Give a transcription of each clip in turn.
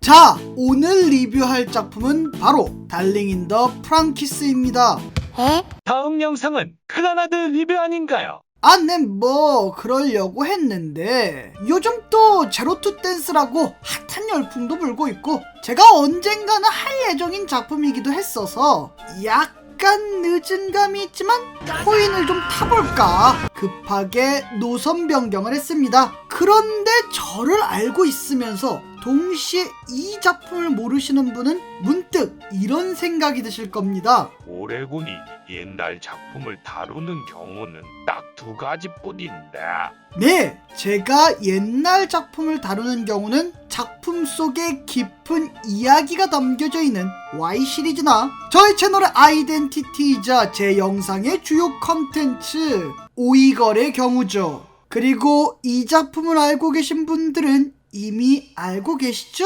자, 오늘 리뷰할 작품은 바로 달링 인 더 프랑키스입니다. 다음 영상은 클라나드 리뷰 아닌가요? 네, 그러려고 했는데 요즘 또 제로투 댄스라고 핫한 열풍도 불고 있고 제가 언젠가는 할 예정인 작품이기도 했어서 약간 늦은 감이 있지만 코인을 좀 타볼까 급하게 노선 변경을 했습니다. 그런데 저를 알고 있으면서 동시에 이 작품을 모르시는 분은 문득 이런 생각이 드실 겁니다. 오래군이 옛날 작품을 다루는 경우는 딱 두 가지뿐인데. 네, 제가 옛날 작품을 다루는 경우는 작품 속에 깊은 이야기가 담겨져 있는 Y 시리즈나 저의 채널의 아이덴티티이자 제 영상의 주요 컨텐츠 오이걸의 경우죠. 그리고 이 작품을 알고 계신 분들은 이미 알고 계시죠?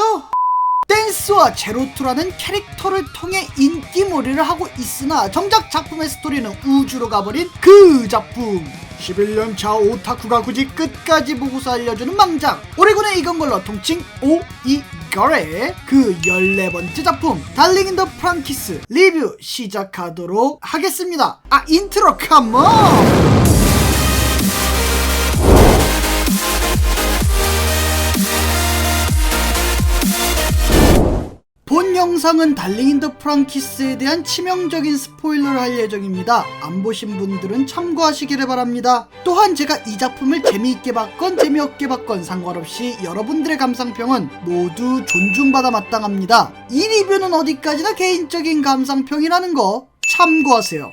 댄스와 제로투라는 캐릭터를 통해 인기몰이를 하고 있으나 정작 작품의 스토리는 우주로 가버린 그 작품. 11년차 오타쿠가 굳이 끝까지 보고서 알려주는 망작 오레곤의 이건 걸로 통칭 오이걸의 그 14번째 작품 달링 인 더 프랑키스 리뷰 시작하도록 하겠습니다. 인트로 컴온! 본 영상은 달링 인 더 프랑키스에 대한 치명적인 스포일러를 할 예정입니다. 안 보신 분들은 참고하시기를 바랍니다. 또한 제가 이 작품을 재미있게 봤건 재미없게 봤건 상관없이 여러분들의 감상평은 모두 존중받아 마땅합니다. 이 리뷰는 어디까지나 개인적인 감상평이라는 거 참고하세요.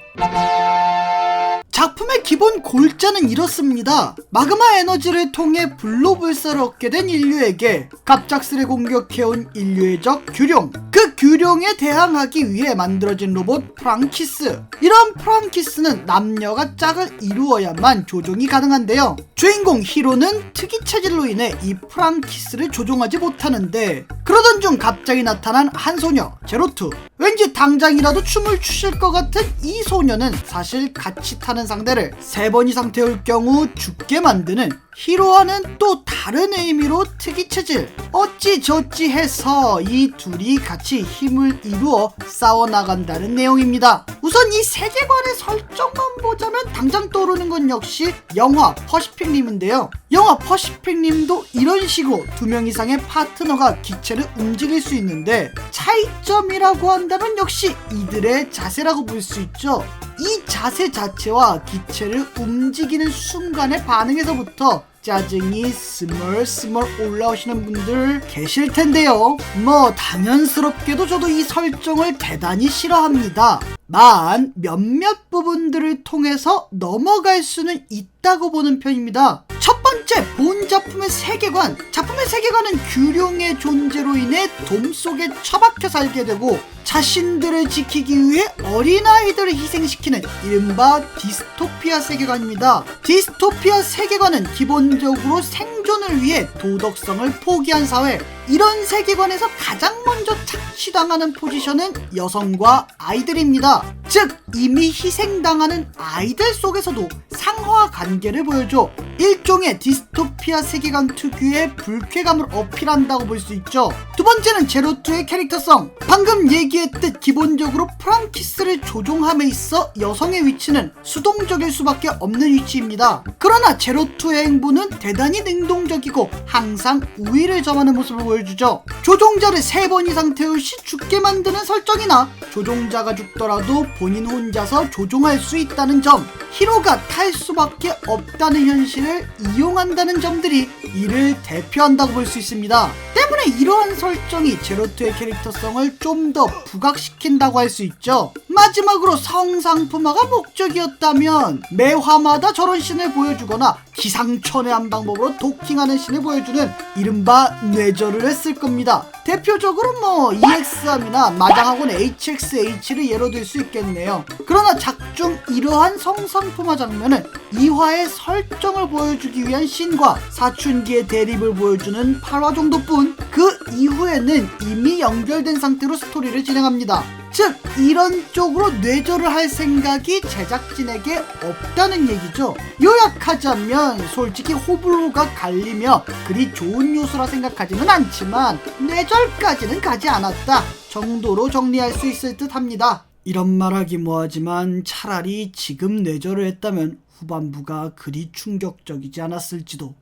작품의 기본 골자는 이렇습니다. 마그마 에너지를 통해 불로불사를 얻게 된 인류에게 갑작스레 공격해온 인류의 적 규룡, 그 규룡에 대항하기 위해 만들어진 로봇 프랑키스. 이런 프랑키스는 남녀가 짝을 이루어야만 조종이 가능한데요. 주인공 히로는 특이 체질로 인해 이 프랑키스를 조종하지 못하는데 그러던 중 갑자기 나타난 한 소녀 제로투. 왠지 당장이라도 춤을 추실 것 같은 이 소녀는 사실 같이 타는 상대를 3번 이상 태울 경우 죽게 만드는 히로와는 또 다른 의미로 특이 체질 어찌저찌 해서 이 둘이 같이 힘을 이루어 싸워나간다는 내용입니다. 우선 이 세계관의 설정만 보자면 당장 떠오르는 건 역시 영화 퍼시픽님인데요. 영화 퍼시픽님도 이런 식으로 2명 이상의 파트너가 기체를 움직일 수 있는데 차이점이라고 한다면 역시 이들의 자세라고 볼 수 있죠. 이 자세 자체와 기체를 움직이는 순간의 반응에서부터 짜증이 스멀스멀 올라오시는 분들 계실 텐데요. 당연스럽게도 저도 이 설정을 대단히 싫어합니다. 몇몇 부분들을 통해서 넘어갈 수는 있다고 보는 편입니다. 첫 번째, 본 작품의 세계관. 작품의 세계관은 규룡의 존재로 인해 돔 속에 처박혀 살게 되고 자신들을 지키기 위해 어린아이들을 희생시키는 이른바 디스토피아 세계관입니다. 디스토피아 세계관은 기본적으로 생존을 위해 도덕성을 포기한 사회. 이런 세계관에서 가장 먼저 착취당하는 포지션은 여성과 아이들입니다. 즉 이미 희생당하는 아이들 속에서도 상하 관계를 보여줘 일종의 디스토피아 세계관 특유의 불쾌감을 어필한다고 볼 수 있죠. 두 번째는 제로투의 캐릭터성. 방금 얘기했듯 기본적으로 프랑키스를 조종함에 있어 여성의 위치는 수동적일 수밖에 없는 위치입니다. 그러나 제로투의 행보는 대단히 능동적이고 항상 우위를 점하는 모습을 보여주죠. 조종자를 3번 이상 태울 시 죽게 만드는 설정이나 조종자가 죽더라도 본인 혼자서 조종할 수 있다는 점, 히로가 탈 수밖에 없다는 현실을 이용한다는 점들이 이를 대표한다고 볼 수 있습니다. 때문에 이러한 설정이 제로투의 캐릭터성을 좀 더 부각시킨다고 할 수 있죠. 마지막으로 성상품화가 목적이었다면 매 화마다 저런 씬을 보여주거나 기상천외한 방법으로 도킹하는 씬을 보여주는 이른바 뇌절을 했을 겁니다. 대표적으로 EX3이나 마장학원 HXH를 예로 들 수 있겠네요. 그러나 작중 이러한 성상품화 장면은 2화의 설정을 보여주기 위한 씬과 사춘기의 대립을 보여주는 8화 정도뿐. 그 이후에는 이미 연결된 상태로 스토리를 진행합니다. 즉 이런 쪽으로 뇌절을 할 생각이 제작진에게 없다는 얘기죠. 요약하자면 솔직히 호불호가 갈리며 그리 좋은 요소라 생각하지는 않지만 뇌절까지는 가지 않았다 정도로 정리할 수 있을 듯 합니다. 이런 말하기 뭐하지만 차라리 지금 뇌절을 했다면 후반부가 그리 충격적이지 않았을지도.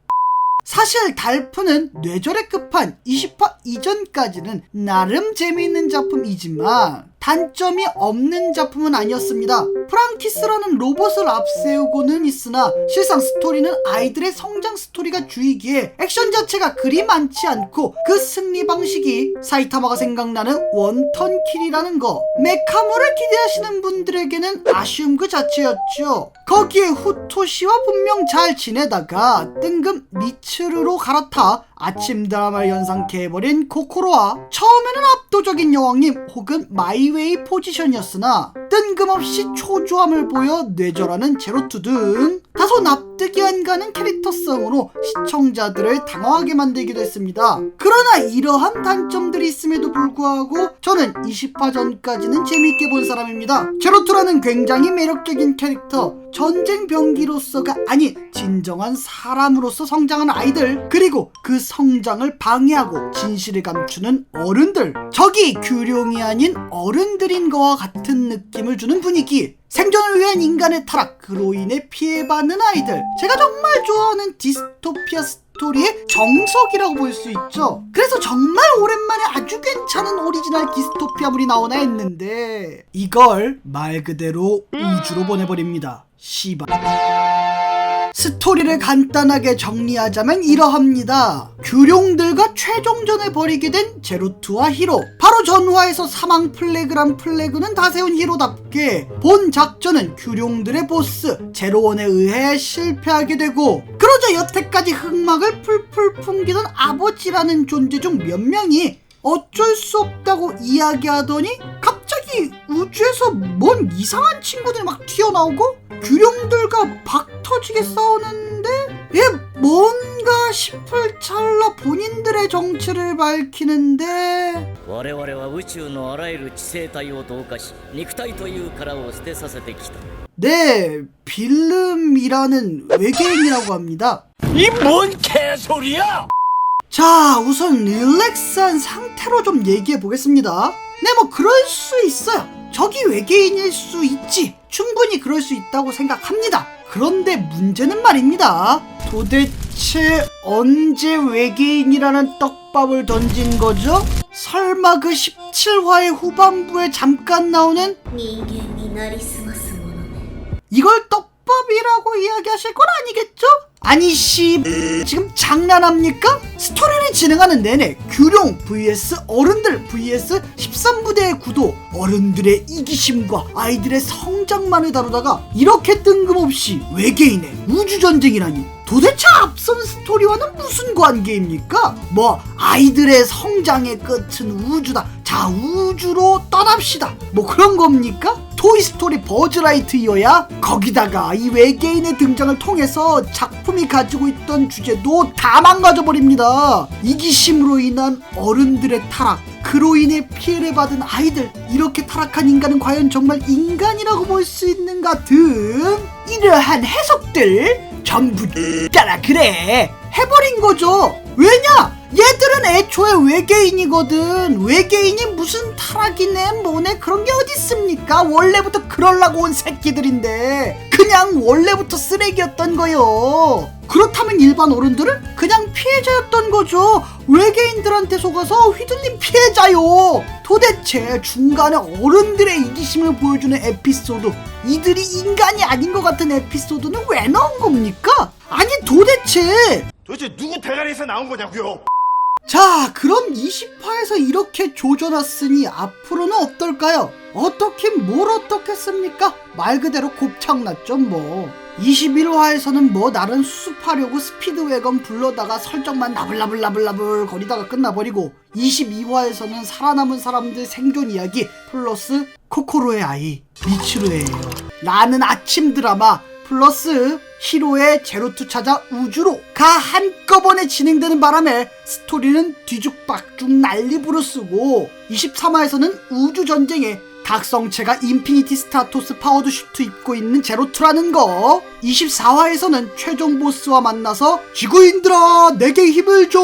사실 달프는 뇌절의 끝판 20화 이전까지는 나름 재미있는 작품이지만 단점이 없는 작품은 아니었습니다. 프랑티스라는 로봇을 앞세우고는 있으나 실상 스토리는 아이들의 성장 스토리가 주이기에 액션 자체가 그리 많지 않고 그 승리 방식이 사이타마가 생각나는 원턴킬이라는 거, 메카모를 기대하시는 분들에게는 아쉬움 그 자체였죠. 거기에 후토시와 분명 잘 지내다가 뜬금 미츠루로 갈아타 아침 드라마를 연상케 해버린 코코로와 처음에는 압도적인 여왕님 혹은 마이웨이 포지션이었으나 뜬금없이 초조함을 보여 뇌절하는 제로투 등 다소 납득이 안 가는 캐릭터성으로 시청자들을 당황하게 만들기도 했습니다. 그러나 이러한 단점들이 있음에도 불구하고 저는 20화 전까지는 재미있게 본 사람입니다. 제로투라는 굉장히 매력적인 캐릭터, 전쟁 병기로서가 아닌 진정한 사람으로서 성장한 아이들, 그리고 그 성장을 방해하고 진실을 감추는 어른들, 적이 규룡이 아닌 어른들인 거와 같은 느낌을 주는 분위기, 생존을 위한 인간의 타락, 그로 인해 피해받는 아이들, 제가 정말 좋아하는 디스토피아 스토리의 정석이라고 볼 수 있죠. 그래서 정말 오랜만에 아주 괜찮은 오리지널 디스토피아물이 나오나 했는데 이걸 말 그대로 우주로 보내버립니다. 씨발. 스토리를 간단하게 정리하자면 이러합니다. 규룡들과 최종전을 벌이게 된 제로투와 히로, 바로 전화에서 사망 플래그란 플래그는 다 세운 히로답게 본 작전은 규룡들의 보스 제로원에 의해 실패하게 되고, 그러자 여태까지 흑막을 풀풀 풍기던 아버지라는 존재 중 몇 명이 어쩔 수 없다고 이야기하더니 갑자기 우주에서 뭔 이상한 친구들이 막 튀어나오고 규룡들과 박 터지게 싸우는데 얘 뭔가 싶을 찰나 본인들의 정체를 밝히는데 我々は宇宙のあらゆる知性体を同化し肉体という殻を捨てさせてきた. 네, 빌름이라는 외계인이라고 합니다. 이 뭔 개소리야! 자, 우선 릴렉스한 상태로 좀 얘기해 보겠습니다. 네, 뭐 그럴 수 있어요. 적이 외계인일 수 있지. 충분히 그럴 수 있다고 생각합니다. 그런데 문제는 말입니다. 도대체 언제 외계인이라는 떡밥을 던진 거죠? 설마 그 17화의 후반부에 잠깐 나오는 이걸 떡밥이라고 이야기하실 건 아니겠죠? 아니 지금 장난합니까? 스토리를 진행하는 내내 규룡 vs 어른들 vs 13부대의 구도, 어른들의 이기심과 아이들의 성장만을 다루다가 이렇게 뜬금없이 외계인의 우주전쟁이라니, 도대체 앞선 스토리와는 무슨 관계입니까? 뭐 아이들의 성장의 끝은 우주다, 자 우주로 떠납시다, 뭐 그런 겁니까? 토이스토리 버즈라이트이어야? 거기다가 이 외계인의 등장을 통해서 작품이 가지고 있던 주제도 다 망가져버립니다. 이기심으로 인한 어른들의 타락, 그로 인해 피해를 받은 아이들, 이렇게 타락한 인간은 과연 정말 인간이라고 볼 수 있는가 등 이러한 해석들 전부 따라 그래 해버린 거죠. 왜냐? 얘들은 애초에 외계인이거든. 외계인이 무슨 타락이네 뭐네 그런 게 어딨습니까? 원래부터 그럴라고 온 새끼들인데 그냥 원래부터 쓰레기였던 거요. 그렇다면 일반 어른들은 그냥 피해자였던 거죠. 외계인들한테 속아서 휘둘린 피해자요. 도대체 중간에 어른들의 이기심을 보여주는 에피소드, 이들이 인간이 아닌 것 같은 에피소드는 왜 넣은 겁니까? 아니 도대체 누구 대가리에서 나온 거냐고요? 자, 그럼 20화에서 이렇게 조져놨으니 앞으로는 어떨까요? 뭘 어떻겠습니까? 말 그대로 곱창났죠 뭐. 21화에서는 뭐 나름 수습하려고 스피드웨건 불러다가 설정만 나불나불나불나불 거리다가 끝나버리고, 22화에서는 살아남은 사람들 생존 이야기 플러스 코코로의 아이 미츠루예요. 라는 아침 드라마 플러스 히로의 제로투 찾아 우주로가 한꺼번에 진행되는 바람에 스토리는 뒤죽박죽 난리 부르쓰고, 23화에서는 우주전쟁에 각성체가 인피니티 스타토스 파워드 슈트 입고 있는 제로투라는 거. 24화에서는 최종 보스와 만나서 지구인들아 내게 힘을 줘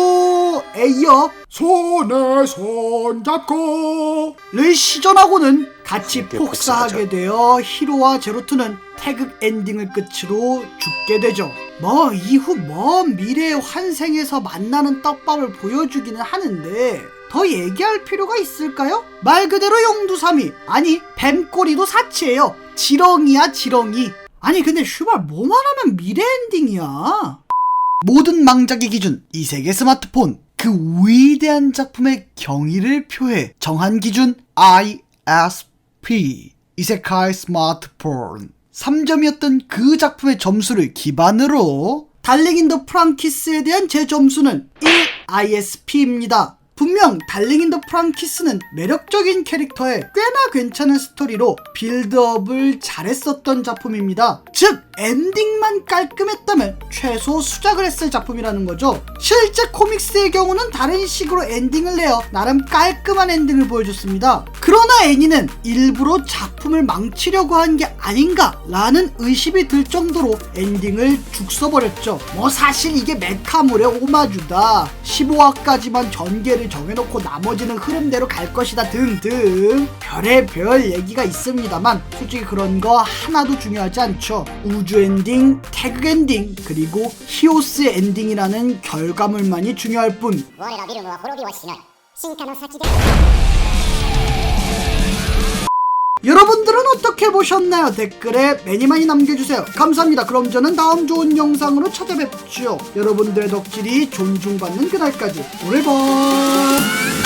에 이어 손에 손 잡고 를 시전하고는 같이 폭사하게 되어 히로와 제로투는 태극 엔딩을 끝으로 죽게 되죠. 뭐 이후 먼 미래의 환생에서 만나는 떡밥을 보여주기는 하는데 더 얘기할 필요가 있을까요? 말 그대로 용두삼이, 아니 뱀꼬리도 사치예요. 지렁이야 지렁이. 아니 근데 슈발 뭐만 하면 미래 엔딩이야. 모든 망작의 기준 이 세계 스마트폰, 그 위대한 작품의 경의를 표해 정한 기준 ISP 이세카이 스마트폰 3점이었던 그 작품의 점수를 기반으로 달링 인 더 프랑키스에 대한 제 점수는 1 ISP입니다. 분명 달링 인 더 프랑키스는 매력적인 캐릭터에 꽤나 괜찮은 스토리로 빌드업을 잘했었던 작품입니다. 즉 엔딩만 깔끔했다면 최소 수작을 했을 작품이라는 거죠. 실제 코믹스의 경우는 다른 식으로 엔딩을 내어 나름 깔끔한 엔딩을 보여줬습니다. 그러나 애니는 일부러 작품을 망치려고 한 게 아닌가 라는 의심이 들 정도로 엔딩을 죽 써버렸죠. 뭐 사실 이게 메카물의 오마주다, 15화까지만 전개를 정해놓고 나머지는 흐름대로 갈 것이다 등등 별의별 얘기가 있습니다만 솔직히 그런 거 하나도 중요하지 않죠. 우주 엔딩, 태극 엔딩, 그리고 히오스 엔딩이라는 결과물만이 중요할 뿐. 여러분들은 어떻게 보셨나요? 댓글에 많이 많이 남겨주세요. 감사합니다. 그럼 저는 다음 좋은 영상으로 찾아뵙죠. 여러분들의 덕질이 존중받는 그날까지 오래봐.